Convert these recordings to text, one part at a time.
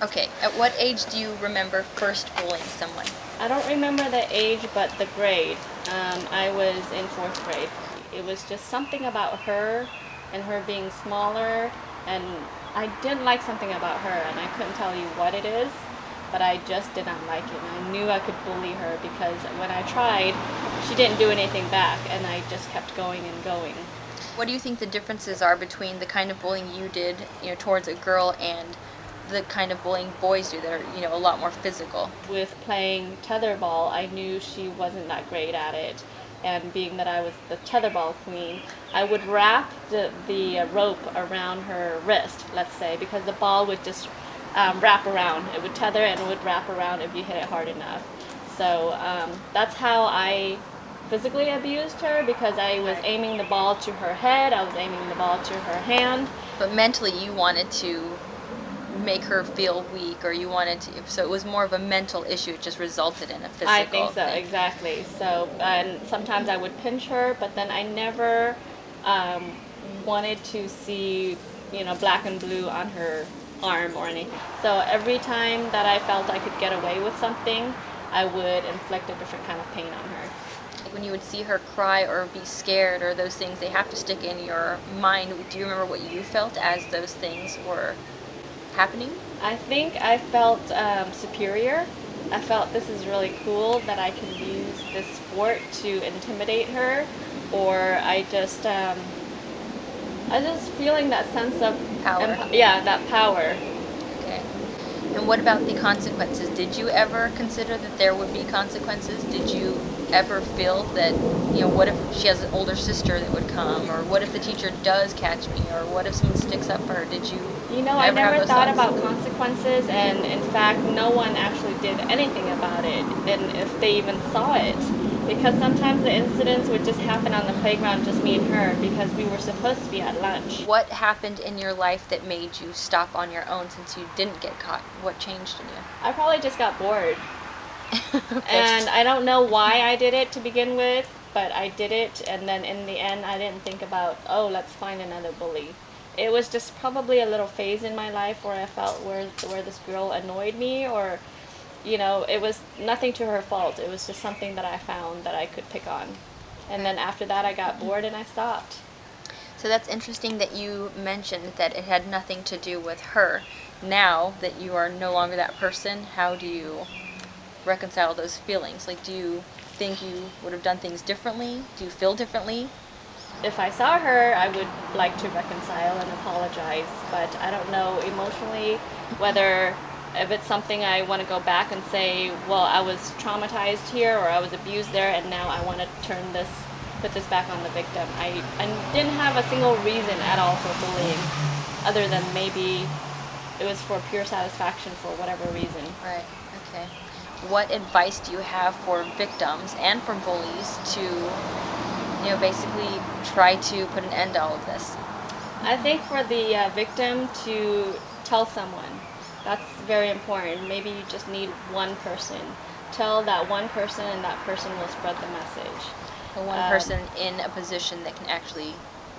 Okay, at what age do you remember first bullying someone? I don't remember the age, but the grade. I was in fourth grade. It was just something about her and her being smaller, and I didn't like something about her, and I couldn't tell you what it is, but I just did not like it. And I knew I could bully her because when I tried, she didn't do anything back, and I just kept going and going. What do you think the differences are between the kind of bullying you did, towards a girl and the kind of bullying boys do that are, a lot more physical? With playing tetherball, I knew she wasn't that great at it. And being that I was the tetherball queen, I would wrap the rope around her wrist, let's say, because the ball would just wrap around. It would tether and it would wrap around if you hit it hard enough. So that's how I physically abused her because I was Right. aiming the ball to her head, I was aiming the ball to her hand. But mentally, you wanted to make her feel weak, or you wanted to, so it was more of a mental issue. It just resulted in a I think physical so, thing. exactly. So, and sometimes I would pinch her, but then I never um, wanted to see, black and blue on her arm or anything. So every time that I felt I could get away with something, I would inflict a different kind of pain on her. Like when you would see her cry or be scared or those things, they have to stick in your mind. Do you remember what you felt as those things were happening? I think I felt superior. I felt this is really cool that I can use this sport to intimidate her, or I just feeling that sense of Power. yeah, that power. Okay. And what about the consequences? Did you ever consider that there would be consequences? Did you ever feel that, what if she has an older sister that would come? Or what if the teacher does catch me? Or what if someone sticks up for her? Did you I ever have never those thought thoughts? about consequences, and in fact, no one actually did anything about it, and if they even saw it. Because sometimes the incidents would just happen on the playground, just me and her, because we were supposed to be at lunch. What happened in your life that made you stop on your own since you didn't get caught? What changed in I probably just got bored. you? Okay. And I don't know why I did it to begin with, but I did it, and then in the end, I didn't think about, oh, let's find another bully. It was just probably a little phase in my life where I felt where this girl annoyed me, or it was nothing to her fault. It was just something that I found that I could pick on. And then after that, I got bored and I stopped. So that's interesting that you mentioned that it had nothing to do with her. Now that you are no longer that person, how do you reconcile those feelings? Like, do you think you would have done things differently? Do you feel differently? If I saw her, I would like to reconcile and apologize, but I don't know emotionally whether if it's something I want to go back and say, well, I was traumatized here or I was abused there, and now I want to put this back on the victim. I didn't have a single reason at all for bullying, other than maybe it was for pure satisfaction for whatever reason. Right. Okay. What advice do you have for victims and for bullies to, basically try to put an end to all of this? I think for the victim to tell someone, that's very important. Maybe you just need one person. Tell that one person, and that person will spread the message. The one person in a position that can actually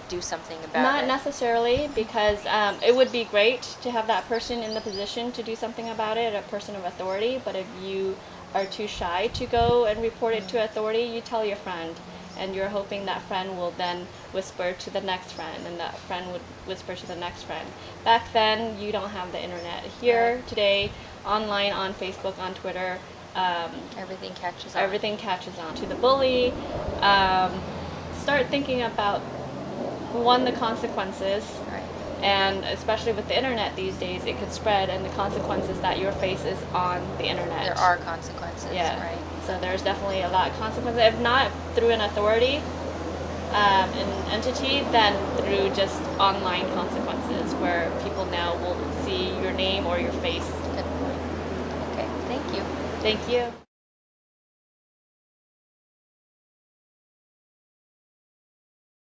do something about Not it. necessarily, because it would be great to have that person in the position to do something about it, a person of authority. But if you are too shy to go and report it to authority, you tell your friend. And you're hoping that friend will then whisper to the next friend, and that friend would whisper to the next friend. Back then, you don't have the internet. Here, Right. today, online, on Facebook, on Twitter, Everything catches on. everything catches on. To the bully, um, start thinking about one, the consequences, Right. and especially with the internet these days, it could spread, and the consequences that your face is on the internet. There are consequences, Yeah. right? So there's definitely a lot of consequences. If not through an authority, an entity, then through just online consequences, where people now will see your name or your face. Good point. Okay, thank you. Thank you.